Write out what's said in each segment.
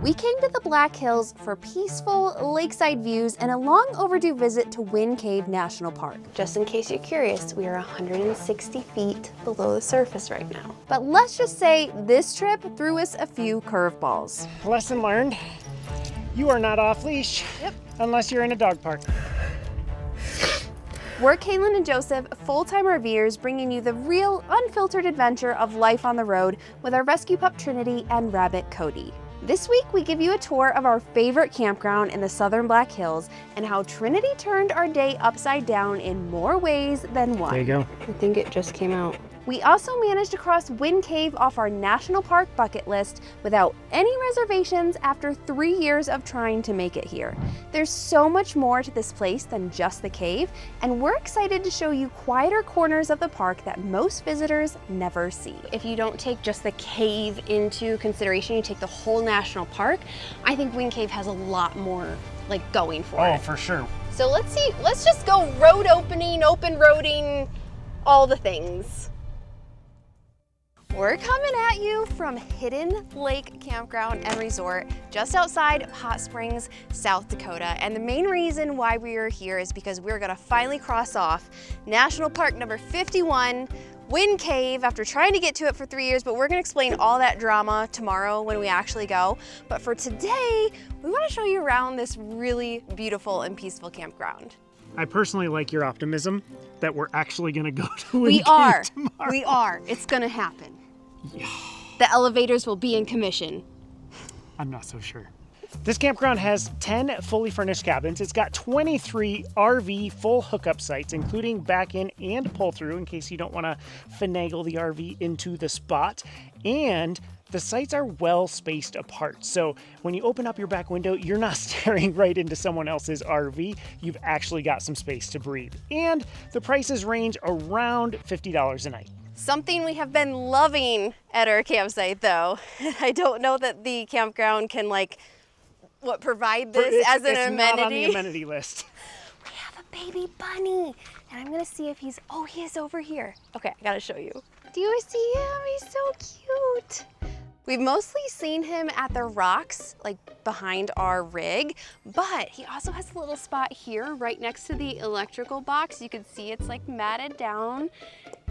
We came to the Black Hills for peaceful lakeside views and a long overdue visit to Wind Cave National Park. Just in case you're curious, we are 160 feet below the surface right now. But let's just say this trip threw us a few curveballs. Lesson learned, you are not off leash unless you're in a dog park. We're Kalyn and Joseph, full-time RVers, bringing you the real, unfiltered adventure of life on the road with our rescue pup Trinity and rabbit Cody. This week, we give you a tour of our favorite campground in the southern Black Hills and how Trinity turned our day upside down in more ways than one. There you go. I think it just came out. We also managed to cross Wind Cave off our national park bucket list without any reservations after 3 years of trying to make it here. There's so much more to this place than just the cave, and we're excited to show you quieter corners of the park that most visitors never see. If you don't take just the cave into consideration, you take the whole national park, I think Wind Cave has a lot more going for it. Oh, for sure. So let's just go road opening, open roading, all the things. We're coming at you from Hidden Lake Campground and Resort just outside of Hot Springs, South Dakota. And the main reason why we are here is because we're gonna finally cross off National Park number 51, Wind Cave, after trying to get to it for 3 years, but we're gonna explain all that drama tomorrow when we actually go. But for today, we wanna show you around this really beautiful and peaceful campground. I personally like your optimism that we're actually gonna go to Wind Cave tomorrow. We are, it's gonna happen. Yeah. The elevators will be in commission. I'm not so sure. This campground has 10 fully furnished cabins. It's got 23 RV full hookup sites, including back-in and pull-through in case you don't want to finagle the RV into the spot. And the sites are well spaced apart. So when you open up your back window, you're not staring right into someone else's RV. You've actually got some space to breathe. And the prices range around $50 a night. Something we have been loving at our campsite, though. I don't know that the campground can provide this as an amenity. It's not on the amenity list. We have a baby bunny, and I'm gonna see if he is over here. Okay, I gotta show you. Do you see him? He's so cute. We've mostly seen him at the rocks, behind our rig, but he also has a little spot here right next to the electrical box. You can see it's matted down.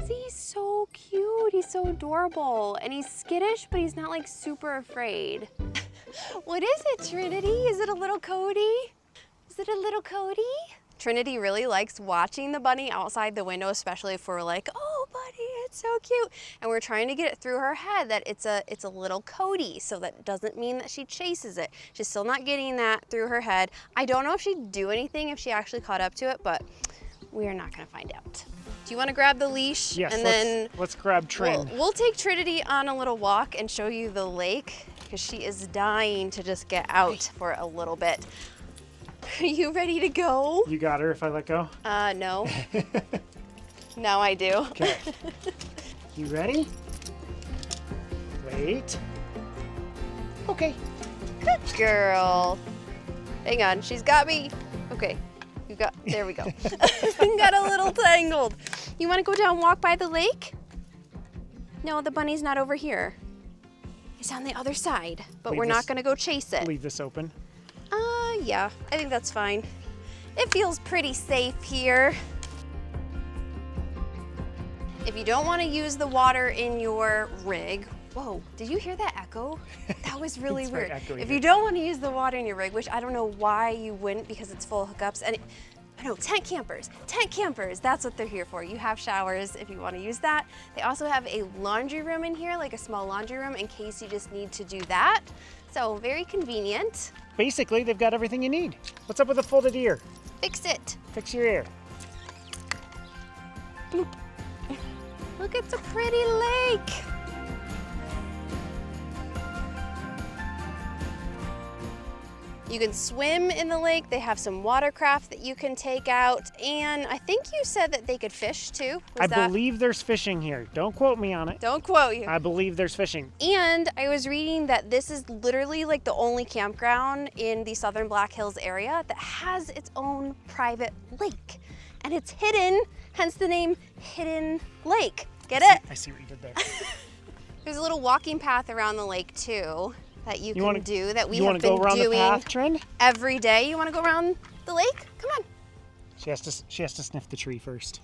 See, he's so cute. He's so adorable. And he's skittish, but he's not super afraid. What is it, Trinity? Is it a little Cody? Is it a little Cody? Trinity really likes watching the bunny outside the window, especially if we're oh, buddy, it's so cute. And we're trying to get it through her head that it's a little Cody, so that doesn't mean that she chases it. She's still not getting that through her head. I don't know if she'd do anything if she actually caught up to it, but we are not gonna find out. Do you want to grab the leash? Yes, and then let's grab Trin. We'll take Trinity on a little walk and show you the lake because she is dying to just get out for a little bit. Are you ready to go? You got her if I let go? No. Now I do. Okay. You ready? Wait. Okay. Good girl. Hang on, she's got me. Okay. There we go. Got a little tangled. You want to go down and walk by the lake? No, the bunny's not over here. It's on the other side, but we're not going to go chase it. Leave this open. Yeah, I think that's fine. It feels pretty safe here. If you don't want to use the water in your rig, whoa, did you hear that echo? That was really weird. If you don't want to use the water in your rig, which I don't know why you wouldn't because it's full of hookups, and tent campers, that's what they're here for. You have showers if you want to use that. They also have a laundry room in here, a small laundry room in case you just need to do that. So very convenient. Basically, they've got everything you need. What's up with a folded ear? Fix it. Fix your ear. Bloop. Look, it's a pretty lake. You can swim in the lake. They have some watercraft that you can take out. And I think you said that they could fish too. I believe there's fishing here. Don't quote me on it. Don't quote you. I believe there's fishing. And I was reading that this is literally the only campground in the southern Black Hills area that has its own private lake. And it's hidden, hence the name Hidden Lake. Get it? I see what you did there. There's a little walking path around the lake too. that you can do that we You have want to go been around the doing path, Trin? every day. You want to go around the lake? Come on. She has to sniff the tree first.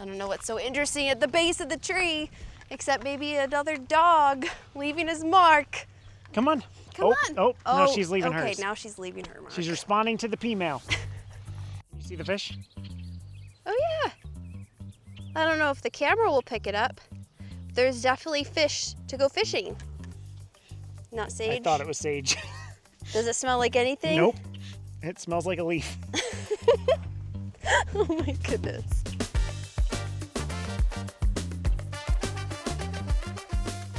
I don't know what's so interesting at the base of the tree, except maybe another dog leaving his mark. Come on. Come on. Oh, no, she's leaving hers. Okay, now she's leaving her mark. She's responding to the female. You see the fish? Oh yeah. I don't know if the camera will pick it up. There's definitely fish to go fishing. Not sage? I thought it was sage. Does it smell like anything? Nope. It smells like a leaf. Oh my goodness.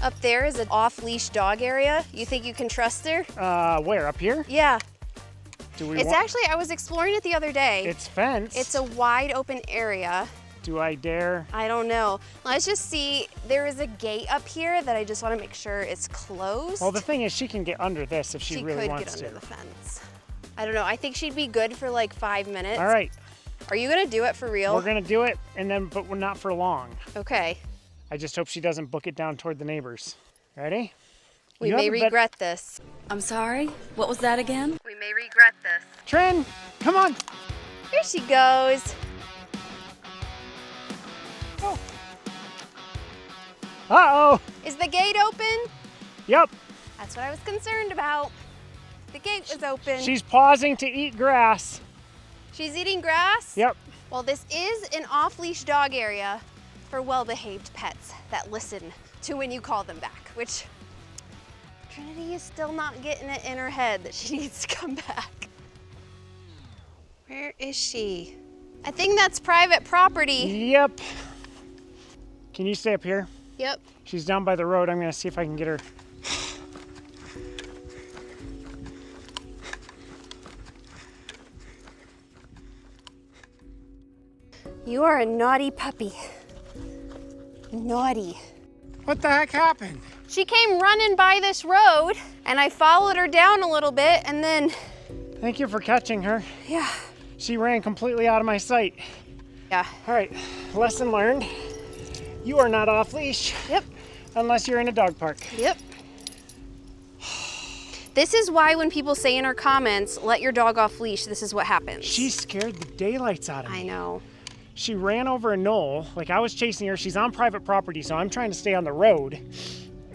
Up there is an off-leash dog area. You think you can trust her? Where? Up here? Yeah. It's actually, I was exploring it the other day. It's fenced. It's a wide open area. Do I dare? I don't know. Let's just see. There is a gate up here that I just want to make sure it's closed. Well, the thing is, she can get under this if she really wants to. She could get under the fence. I don't know. I think she'd be good for like 5 minutes. All right. Are you gonna do it for real? We're gonna do it, but we're not for long. Okay. I just hope she doesn't book it down toward the neighbors. Ready? We may regret this. I'm sorry? What was that again? We may regret this. Trin, come on. Here she goes. Oh. Uh-oh. Is the gate open? Yep. That's what I was concerned about. The gate was open. She's pausing to eat grass. She's eating grass? Yep. Well, this is an off-leash dog area for well-behaved pets that listen to when you call them back, which Trinity is still not getting it in her head that she needs to come back. Where is she? I think that's private property. Yep. Can you stay up here? Yep. She's down by the road. I'm gonna see if I can get her. You are a naughty puppy. Naughty. What the heck happened? She came running by this road and I followed her down a little bit and then... Thank you for catching her. Yeah. She ran completely out of my sight. Yeah. All right, lesson learned. You are not off leash. Yep. Unless you're in a dog park. Yep. This is why when people say in our comments, let your dog off leash, this is what happens. She scared the daylights out of me. I know. She ran over a knoll, like I was chasing her. She's on private property, so I'm trying to stay on the road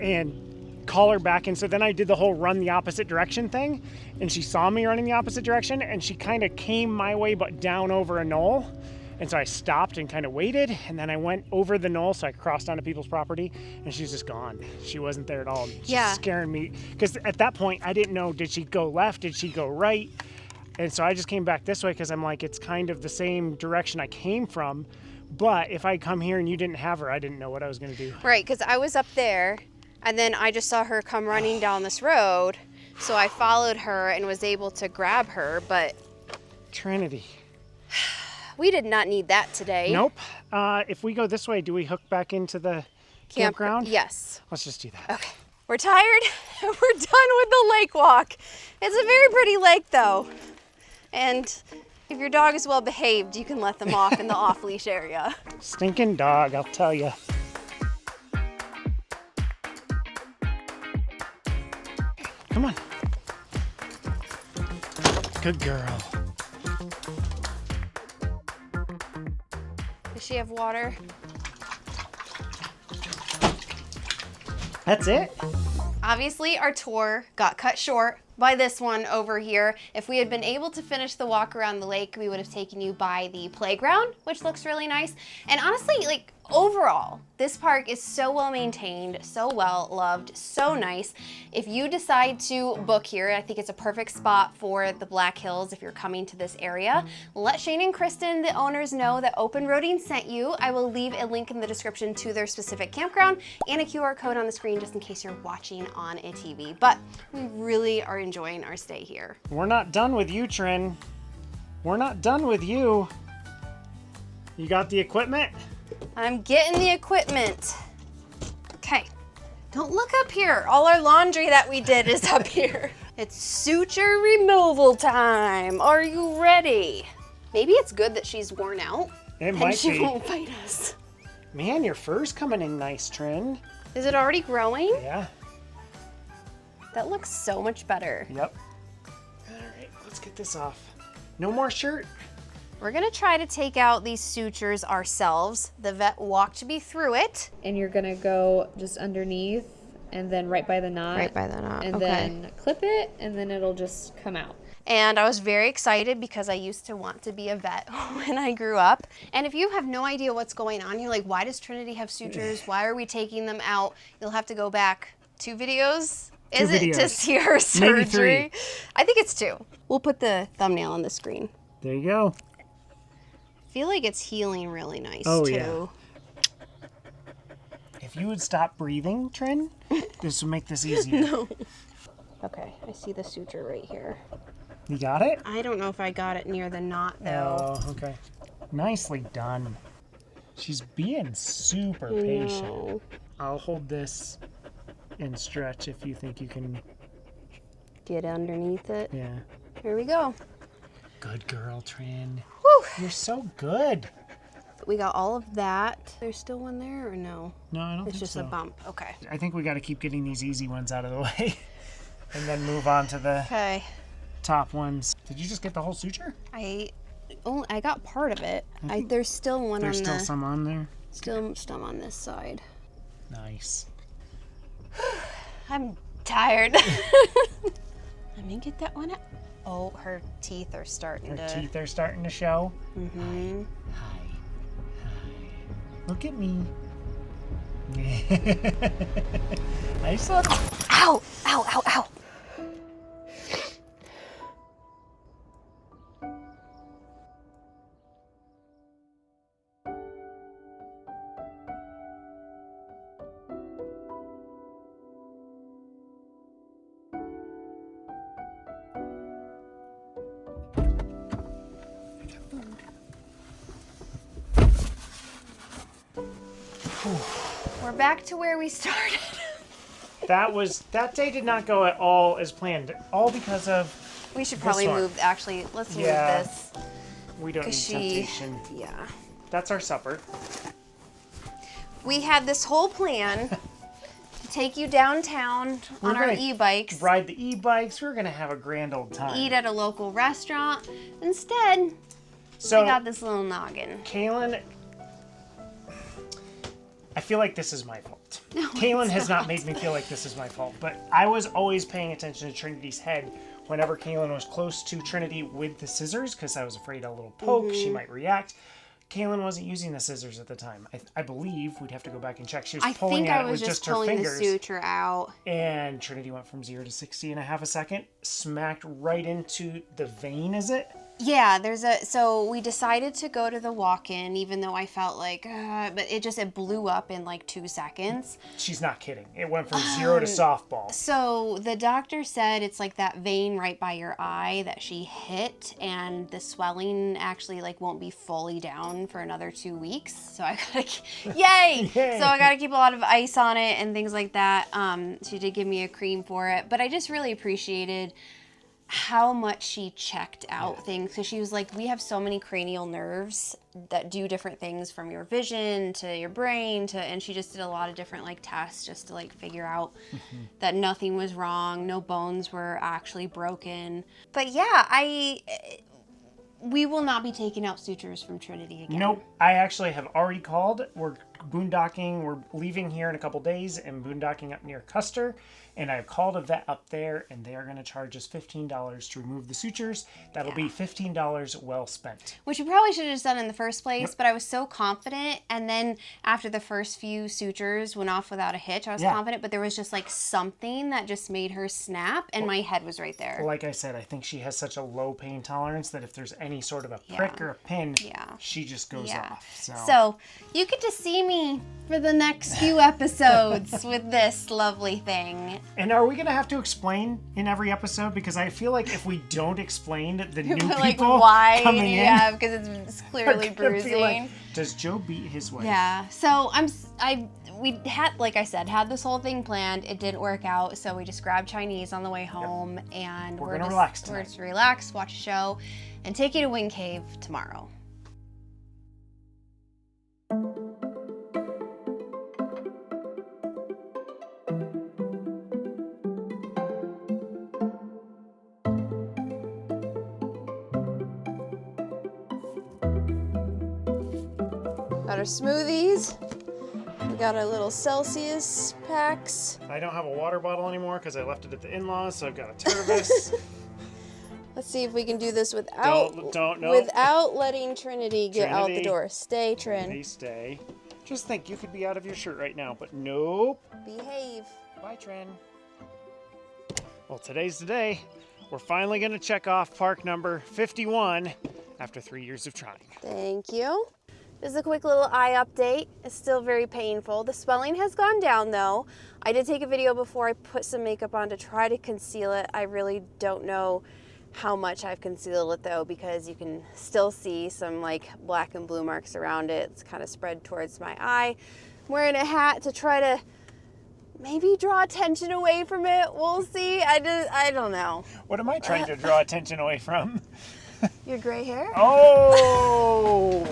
and call her back. And so then I did the whole run the opposite direction thing, and she saw me running the opposite direction, and she kind of came my way, but down over a knoll. And so I stopped and kind of waited, and then I went over the knoll, so I crossed onto people's property, and she's just gone. She wasn't there at all. She's scaring me, because at that point, I didn't know, did she go left, did she go right? And so I just came back this way, because I'm like, it's kind of the same direction I came from, but if I come here and you didn't have her, I didn't know what I was going to do. Right, because I was up there, and then I just saw her come running down this road, so I followed her and was able to grab her, but... Trinity. We did not need that today. Nope. If we go this way, do we hook back into the campground? Yes. Let's just do that. Okay. We're tired. We're done with the lake walk. It's a very pretty lake, though. And if your dog is well behaved, you can let them off in the off-leash area. Stinking dog, I'll tell you. Come on. Good girl. Does she have water? That's it? Obviously, our tour got cut short by this one over here. If we had been able to finish the walk around the lake, we would have taken you by the playground, which looks really nice. And honestly, like overall, this park is so well maintained, so well loved, so nice. If you decide to book here, I think it's a perfect spot for the Black Hills if you're coming to this area. Let Shane and Kristen, the owners, know that Open Roading sent you. I will leave a link in the description to their specific campground and a QR code on the screen just in case you're watching on a TV. But we really are enjoying our stay here. We're not done with you, Trin. We're not done with you. You got the equipment? I'm getting the equipment. Okay, don't look up here. All our laundry that we did is up here. It's suture removal time. Are you ready? Maybe it's good that she's worn out. It might be. She won't bite us. Man, your fur's coming in nice, Trin. Is it already growing? Yeah. That looks so much better. Yep. All right, let's get this off. No more shirt. We're gonna try to take out these sutures ourselves. The vet walked me through it. And you're gonna go just underneath and then right by the knot. Right by the knot, And okay. then clip it and then it'll just come out. And I was very excited because I used to want to be a vet when I grew up. And if you have no idea what's going on, you're like, why does Trinity have sutures? Why are we taking them out? You'll have to go back 2 videos. Is it to see her surgery? Maybe 3. I think it's 2. We'll put the thumbnail on the screen. There you go. I feel like it's healing really nice Oh, too. yeah. If you would stop breathing, Trin, this would make this easier. No. Okay, I see the suture right here. You got it? I don't know if I got it near the knot though. Oh, okay. Nicely done. She's being super patient. No. I'll hold this and stretch if you think you can. Get underneath it. Yeah. Here we go. Good girl, Trin. Whew. You're so good. We got all of that. There's still one there or no? No, I don't It's think just so. a bump. Okay. I think we got to keep getting these easy ones out of the way and then move on to the Okay. top ones. Did you just get the whole suture? I got part of it. There's still one There's on still the some on there. still some on this side. Nice. I'm tired. Let me get that one out. Oh, her teeth are starting Her to. teeth are starting to show. Mm-hmm. Hi. Look at me. Nice look. Ow! Ow! Ow! Ow! We're back to where we started. That day did not go at all as planned. All because of We should probably one. move. Actually, let's move Yeah. this. we don't need 'Cause she- temptation. Yeah. That's our supper. We had this whole plan to take you downtown We're on our gonna e-bikes, Ride the e-bikes. We're gonna have a grand old time. eat at a local restaurant. Instead, So I got this little noggin. Kalyn, I feel like this is my fault. Kalyn has not made me feel like this is my fault, but I was always paying attention to Trinity's head whenever Kalyn was close to Trinity with the scissors because I was afraid a little poke, she might react. Kalyn wasn't using the scissors at the time. I believe we'd have to go back and check. She was I pulling think at I it was with just her pulling the fingers. suture out. And Trinity went from 0 to 60 in a half a second, smacked right into the vein, is it? Yeah, so we decided to go to the walk-in, even though I felt like, but it blew up in like 2 seconds. She's not kidding. It went from 0 to softball. So the doctor said it's like that vein right by your eye that she hit, and the swelling actually like won't be fully down for another 2 weeks. So I gotta, yay! Yay. So I gotta keep a lot of ice on it and things like that. She did give me a cream for it, but I just really appreciated how much she checked out things, because she was like, we have so many cranial nerves that do different things from your vision to your brain to, and she just did a lot of different like tests just to like figure out that nothing was wrong, no bones were actually broken. But yeah, we will not be taking out sutures from Trinity again. Nope. I actually have already called. We're boondocking. We're leaving here in a couple days and boondocking up near Custer. And I've called a vet up there, and they are going to charge us $15 to remove the sutures. That'll be $15 well spent. Which we probably should have just done in the first place, but I was so confident. And then after the first few sutures went off without a hitch, I was confident, but there was just like something that just made her snap, and my head was right there. Like I said, I think she has such a low pain tolerance that if there's any sort of a prick or a pin, she just goes off. So you get to see me for the next few episodes with this lovely thing. And are we going to have to explain in every episode? Because I feel like if we don't explain the new people Like why? coming in, Yeah, because it's clearly are gonna be bruising. like, does Joe beat his wife? Yeah. So we had, like I said, had this whole thing planned. It didn't work out, so we just grabbed Chinese on the way home, and We're gonna relax tonight. We're just relax, watch a show, and take you to Wind Cave tomorrow. Got our smoothies. We got our little Celsius packs. I don't have a water bottle anymore because I left it at the in-laws, so I've got a Tervis. Let's see if we can do this without No. without letting Trinity get out the Trinity. door. Stay, Trin. Trinity, stay. Just think, you could be out of your shirt right now, but nope. Behave. Bye, Trin. Well, today's the day. We're finally going to check off park number 51 after 3 years of trying. Thank you. Just a quick little eye update. It's still very painful. The swelling has gone down though. I did take a video before I put some makeup on to try to conceal it. I really don't know how much I've concealed it though, because you can still see some like black and blue marks around it. It's kind of spread towards my eye. I'm wearing a hat to try to maybe draw attention away from it. We'll see. I don't know. What am I trying to draw attention away from? Your gray hair? Oh!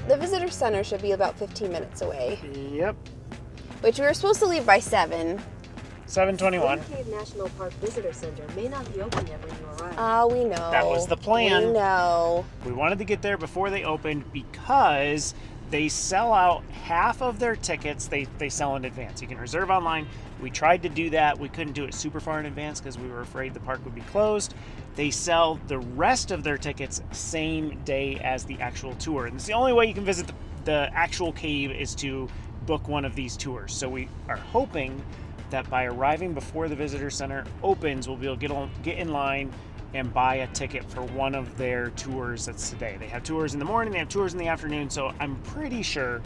The visitor center should be about 15 minutes away, Yep. which we were supposed to leave by 7. 7:21. Cave National Park Visitor Center may not be open yet when you arrive. Oh, we know. That was the plan. We know. We wanted to get there before they opened because they sell out half of their tickets. They sell in advance. You can reserve online. We tried to do that. We couldn't do it super far in advance because we were afraid the park would be closed. They sell the rest of their tickets same day as the actual tour. And it's the only way you can visit the actual cave is to book one of these tours. So we are hoping that by arriving before the visitor center opens, we'll be able to get in line and buy a ticket for one of their tours that's today. They have tours in the morning, they have tours in the afternoon, so I'm pretty sure,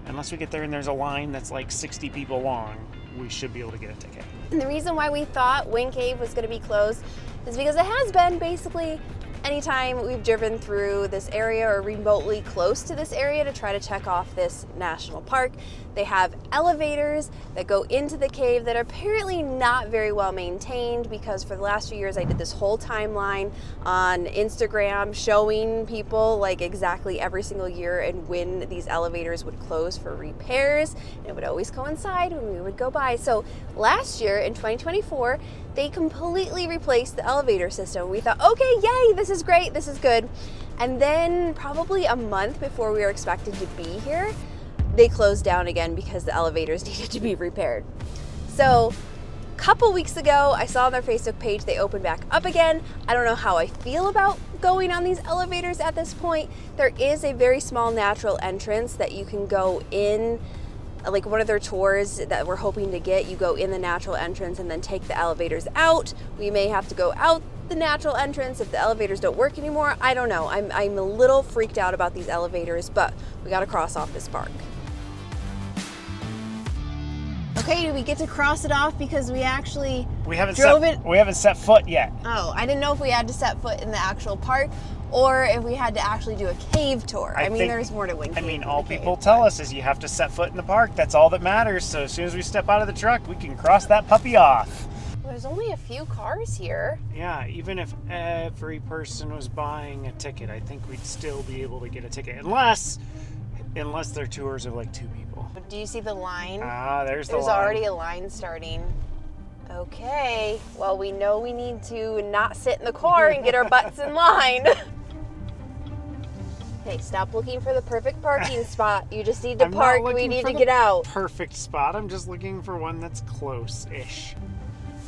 unless we get there and there's a line that's like 60 people long, we should be able to get a ticket. And the reason why we thought Wind Cave was going to be closed is because it has been basically anytime we've driven through this area or remotely close to this area to try to check off this national park. They have elevators that go into the cave that are apparently not very well maintained, because for the last few years I did this whole timeline on Instagram showing people like exactly every single year and when these elevators would close for repairs, and it would always coincide when we would go by. So last year in 2024 they completely replaced the elevator system. We thought, okay, yay, this is great, this is good. And then probably a month before we were expected to be here, they closed down again because the elevators needed to be repaired. So a couple weeks ago, I saw on their Facebook page they opened back up again. I don't know how I feel about going on these elevators at this point. There is a very small natural entrance that you can go in, like one of their tours that we're hoping to get. You go in the natural entrance and then take the elevators out. We may have to go out the natural entrance if the elevators don't work anymore. I don't know. I'm a little freaked out about these elevators, but we got to cross off this park. Okay, do we get to cross it off because we actually We haven't set foot yet. Oh, I didn't know if we had to set foot in the actual park or if we had to actually do a cave tour. I mean, there's more to Wind Cave. I mean, all people tell us is you have to set foot in the park. That's all that matters. So as soon as we step out of the truck, we can cross that puppy off. There's only a few cars here. Yeah, even if every person was buying a ticket, I think we'd still be able to get a ticket. Unless they're tours of like 2 people. Do you see the line? Ah, there's the line. There's already a line starting. Okay, well, we know we need to not sit in the car and get our butts in line. Okay, stop looking for the perfect parking spot. You just need to park. We need to get out. Perfect spot. I'm just looking for one that's close-ish.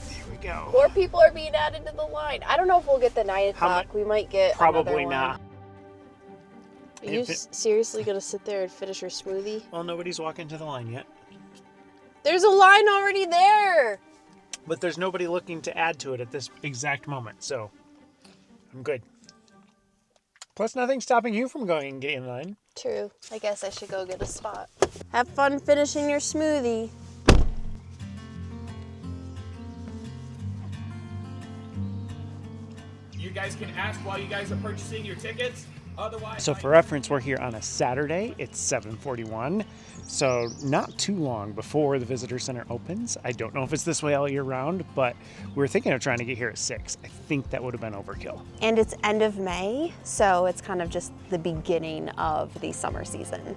There we go. More people are being added to the line. I don't know if we'll get the 9 o'clock. We might get Probably another not. one. Are you seriously gonna sit there and finish your smoothie? Well, nobody's walking to the line yet. There's a line already there. But there's nobody looking to add to it at this exact moment, so I'm good. Plus, nothing's stopping you from going and getting in line. True. I guess I should go get a spot. Have fun finishing your smoothie. You guys can ask while you guys are purchasing your tickets. Otherwise, So for reference, we're here on a Saturday. It's 7:41, so not too long before the visitor center opens. I don't know if it's this way all year round, but we were thinking of trying to get here at 6. I think that would have been overkill. And it's end of May, so it's kind of just the beginning of the summer season.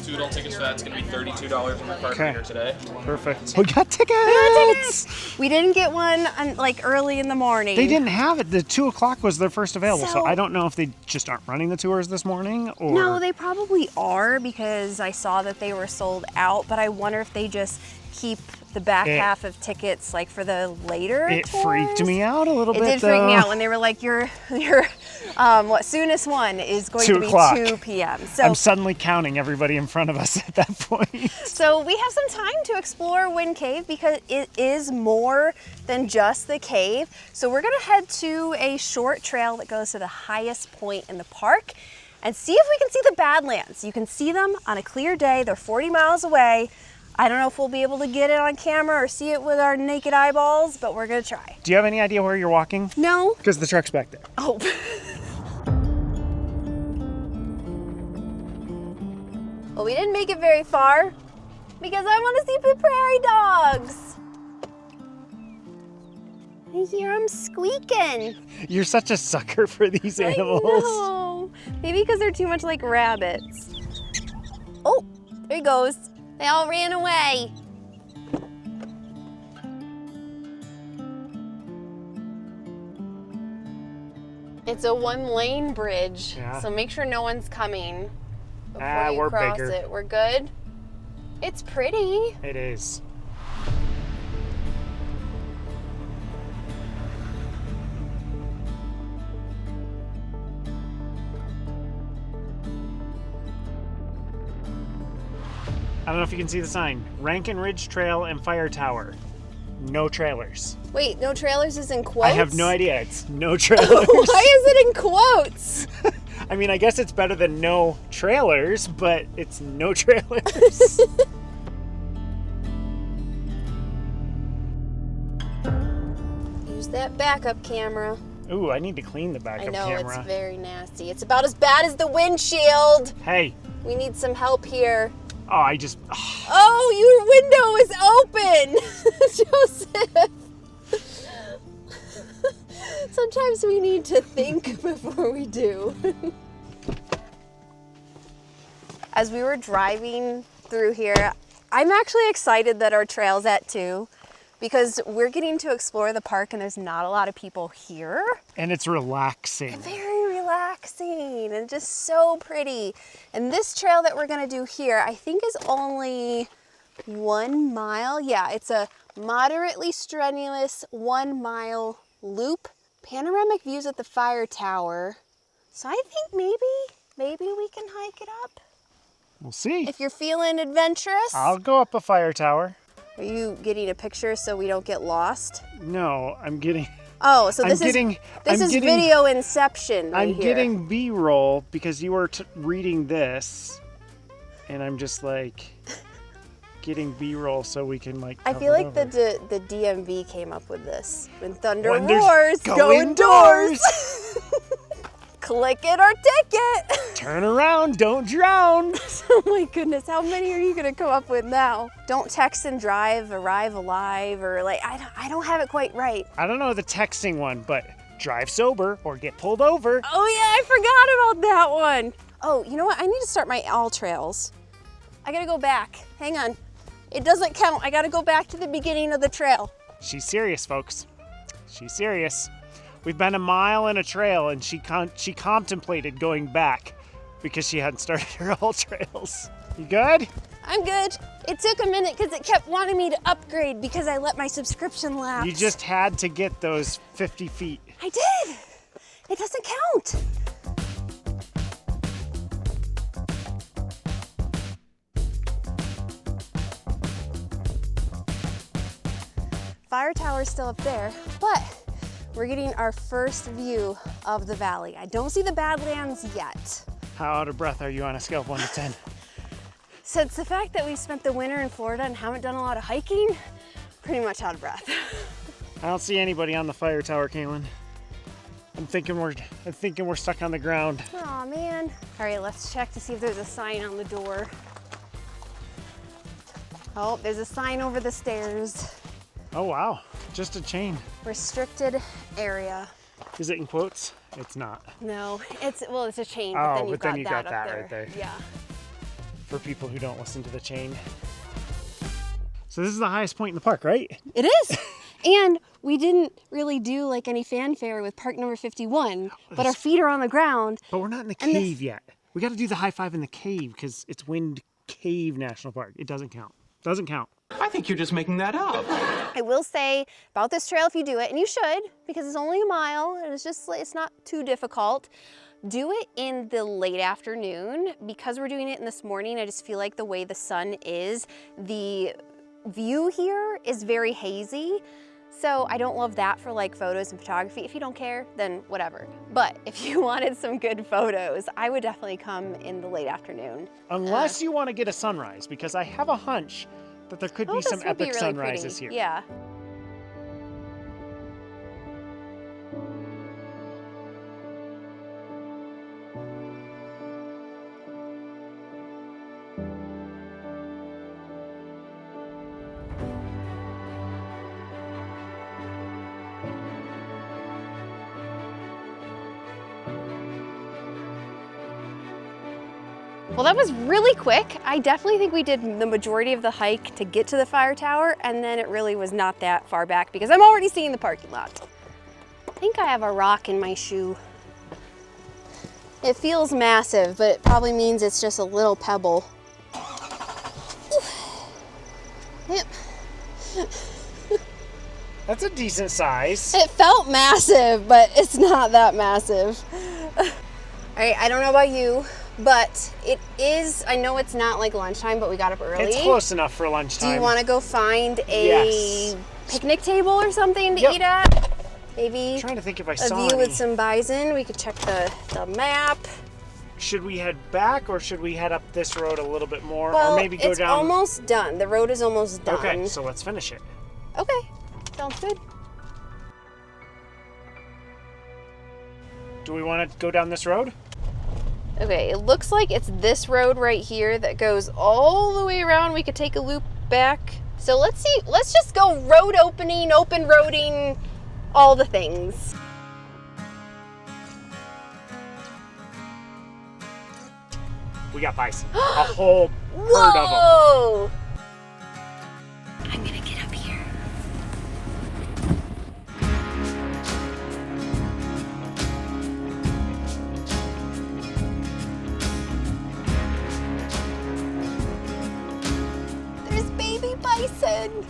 2 adult tickets for that's going to be $32 on the park meter today. Perfect. We got tickets! We didn't get one like early in the morning. They didn't have it. The 2 o'clock was their first available, so So- I don't know if they just aren't running the tours this morning or. No, they probably are because I saw that they were sold out, but I wonder if they just keep the back half of tickets like for the later It tours. freaked me out a little bit. It did freak me out when they were like, your soonest one is going 2 to be o'clock. 2 p.m. So I'm suddenly counting everybody in front of us at that point. So we have some time to explore Wind Cave because it is more than just the cave. So we're gonna head to a short trail that goes to the highest point in the park and see if we can see the Badlands. You can see them on a clear day. They're 40 miles away. I don't know if we'll be able to get it on camera or see it with our naked eyeballs, but we're gonna try. Do you have any idea where you're walking? No? Because the truck's back there. Oh. Well, we didn't make it very far because I want to see the prairie dogs. I hear them squeaking. You're such a sucker for these animals. I know. Maybe because they're too much like rabbits. Oh, there he goes. They all ran away. It's a 1-lane bridge, Yeah. so make sure no one's coming before you we're cross bigger. it. We're good? It's pretty. It is. I don't know if you can see the sign. Rankin Ridge Trail and Fire Tower. No trailers. Wait, no trailers is in quotes? I have no idea. It's no trailers. Why is it in quotes? I mean, I guess it's better than no trailers, but it's no trailers. Use that backup camera. Ooh, I need to clean the backup I know, camera. it's very nasty. It's about as bad as the windshield. Hey. We need some help here. Oh, I just. Oh, your window is open, Joseph. Sometimes we need to think before we do. As we were driving through here, I'm actually excited that our trail's at 2 because we're getting to explore the park and there's not a lot of people here. And it's relaxing. Very relaxing and just so pretty. And this trail that we're gonna do here, I think is only 1 mile. Yeah, it's a moderately strenuous 1 mile loop. Panoramic views at the fire tower. So I think maybe we can hike it up. We'll see. If you're feeling adventurous. I'll go up a fire tower. Are you getting a picture so we don't get lost? No, I'm getting. Oh, so this is video inception right I'm here. getting B-roll because you were reading this, and I'm just like getting B-roll so we can like. I cover feel it like over. the DMV came up with this. When thunder When there's roars, go indoors. indoors. Click it or ticket. Turn around, don't drown. Oh my goodness, how many are you gonna come up with now? Don't text and drive, arrive alive, or like, I don't have it quite right. I don't know the texting one, but drive sober or get pulled over. Oh yeah, I forgot about that one. Oh, you know what? I need to start my all trails. I gotta go back. Hang on. It doesn't count. I gotta go back to the beginning of the trail. She's serious, folks. She's serious. We've been a mile in a trail, and she contemplated going back because she hadn't started her all trails. You good? I'm good. It took a minute because it kept wanting me to upgrade because I let my subscription lapse. You just had to get those 50 feet. I did. It doesn't count. Fire tower's still up there, but we're getting our first view of the valley. I don't see the Badlands yet. How out of breath are you on a scale of 1 to 10? Since the fact that we spent the winter in Florida and haven't done a lot of hiking, pretty much out of breath. I don't see anybody on the fire tower, Kalyn. I'm thinking we're stuck on the ground. Aw, man. All right, let's check to see if there's a sign on the door. Oh, there's a sign over the stairs. Oh wow, just a chain. Restricted area. Is it in quotes? It's not. No, it's a chain, Oh, but then you got that up there. right there. Yeah. For people who don't listen to the chain. So this is the highest point in the park, right? It is. And we didn't really do like any fanfare with park number 51, but our feet are on the ground. But we're not in the cave yet. We got to do the high five in the cave because it's Wind Cave National Park. It doesn't count. Doesn't count. I think you're just making that up. I will say about this trail, if you do it, and you should, because it's only a mile, and it's not too difficult. Do it in the late afternoon. Because we're doing it in this morning, I just feel like the way the sun is, the view here is very hazy. So I don't love that for like photos and photography. If you don't care, then whatever. But if you wanted some good photos, I would definitely come in the late afternoon. Unless you want to get a sunrise, because I have a hunch that there could be some epic really sunrises pretty. here. Yeah. Well, that was really quick. I definitely think we did the majority of the hike to get to the fire tower, and then it really was not that far back because I'm already seeing the parking lot. I think I have a rock in my shoe. It feels massive, but it probably means it's just a little pebble. Yep. That's a decent size. It felt massive, but it's not that massive. All right, I don't know about you, but it is, I know it's not like lunchtime, but we got up early. It's close enough for lunchtime. Do you want to go find a picnic table or something to eat at? Maybe I'm trying to think if I a saw view any. with some bison. We could check the map. Should we head back or should we head up this road a little bit more? Well, or maybe go it's down? almost done. The road is almost done. Okay, so let's finish it. Okay, sounds good. Do we want to go down this road? Okay, it looks like it's this road right here that goes all the way around. We could take a loop back. So let's see, let's just go road opening, open roading, all the things. We got bison. A whole herd of them. Whoa! I'm gonna get up here. There's baby bison.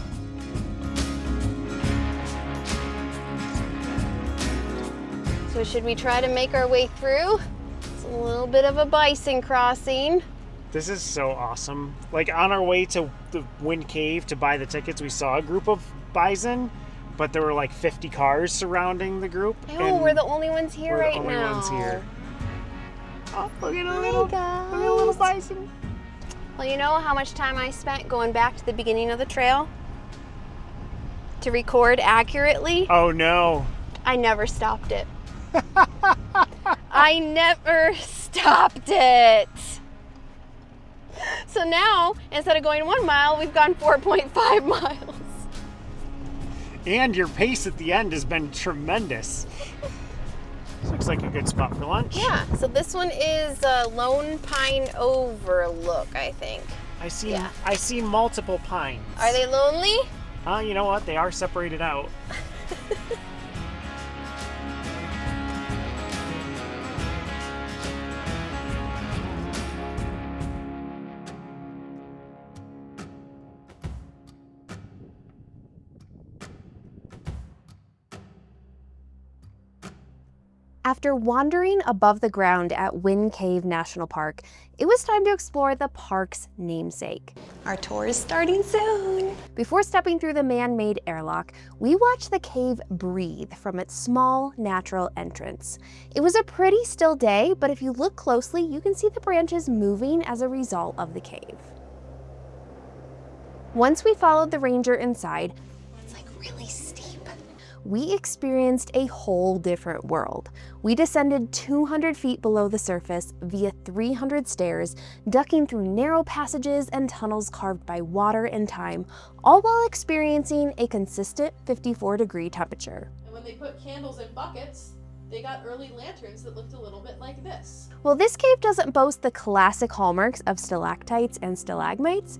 So should we try to make our way through? It's a little bit of a bison crossing. This is so awesome. Like on our way to the Wind Cave to buy the tickets, we saw a group of bison, but there were like 50 cars surrounding the group. Oh, we're the only ones here right now. We're the only ones here. Oh, look at a Hi, little, guys. look at a little bison. Well, you know how much time I spent going back to the beginning of the trail to record accurately? Oh no. I never stopped it. I never stopped it. So now, instead of going 1 mile, we've gone 4.5 miles. And your pace at the end has been tremendous. This looks like a good spot for lunch. Yeah, so this one is Lone Pine Overlook, I think. I see. Yeah. I see multiple pines. Are they lonely? You know what? They are separated out. After wandering above the ground at Wind Cave National Park, it was time to explore the park's namesake. Our tour is starting soon. Before stepping through the man-made airlock, we watched the cave breathe from its small, natural entrance. It was a pretty still day, but if you look closely, you can see the branches moving as a result of the cave. Once we followed the ranger inside, it's like really steep. We experienced a whole different world. We descended 200 feet below the surface via 300 stairs, ducking through narrow passages and tunnels carved by water and time, all while experiencing a consistent 54-degree temperature. And when they put candles in buckets, they got early lanterns that looked a little bit like this. Well, this cave doesn't boast the classic hallmarks of stalactites and stalagmites.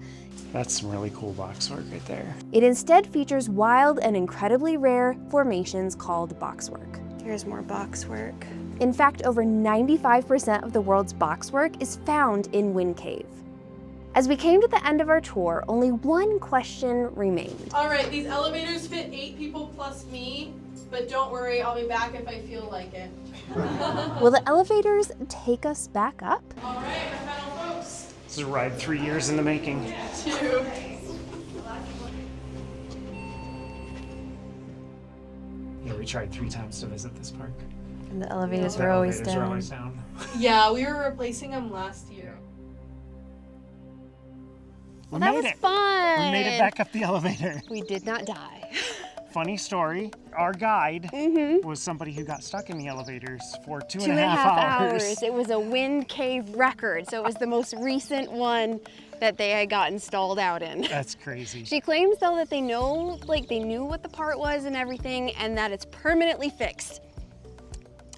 That's some really cool boxwork right there. It instead features wild and incredibly rare formations called boxwork. Here's more boxwork. In fact, over 95% of the world's boxwork is found in Wind Cave. As we came to the end of our tour, only one question remained. All right, these elevators fit 8 people plus me, but don't worry, I'll be back if I feel like it. Will the elevators take us back up? All right, our final folks. This is a ride 3 years in the making. 2. Yeah, we tried 3 times to visit this park. And the elevators The were always elevators down. are always down. Yeah, we were replacing them last year. We That made was it. fun. We made it back up the elevator. We did not die. Funny story, our guide was somebody who got stuck in the elevators for 2.5 hours. It was a Wind Cave record, so it was the most recent one that they had got installed out in. That's crazy. She claims though that they know, like they knew what the part was and everything, and that it's permanently fixed.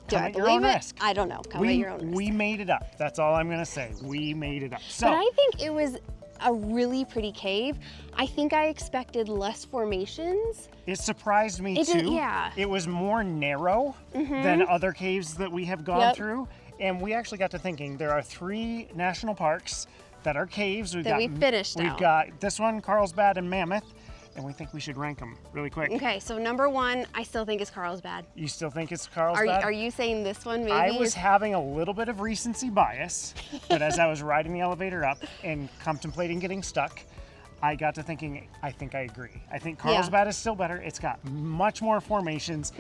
Do Come I at your believe own it? risk. I don't know. Come at your own risk. We made it up. That's all I'm gonna say. We made it up. So But I think it was a really pretty cave. I think I expected less formations. it surprised me It too. did- yeah. It was more narrow than other caves that we have gone Yep. through. And we actually got to thinking there are 3 national parks that are caves. That we finished We've out. got this one, Carlsbad and Mammoth, and we think we should rank them really quick. Okay, so number 1, I still think is Carlsbad. You still think it's Are Carlsbad? you saying this one maybe? I was is- having a little bit of recency bias, but as I was riding the elevator up and contemplating getting stuck, I got to thinking, I think I agree. I think Carlsbad is still better. It's got much more formations.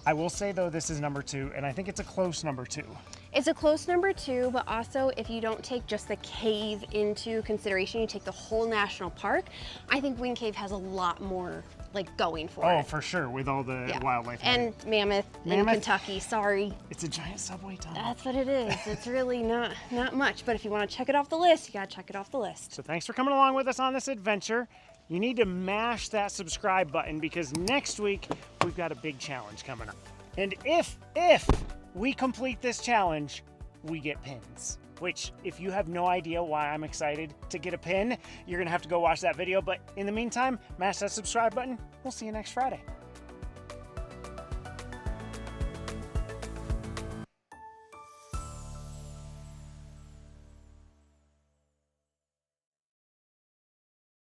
I will say though, this is number 2, and I think it's a close number 2. It's a close number 2, but also if you don't take just the cave into consideration, you take the whole national park, I think Wind Cave has a lot more like going for it. Oh, for sure, with all the Yeah. wildlife. And Mammoth in Mammoth. Kentucky, sorry. It's a giant subway tunnel. That's what it is. It's really not much, but if you want to check it off the list, you got to check it off the list. So thanks for coming along with us on this adventure. You need to mash that subscribe button because next week we've got a big challenge coming up. And if we complete this challenge, we get pins. Which, if you have no idea why I'm excited to get a pin, you're gonna have to go watch that video. But in the meantime, mash that subscribe button. We'll see you next Friday.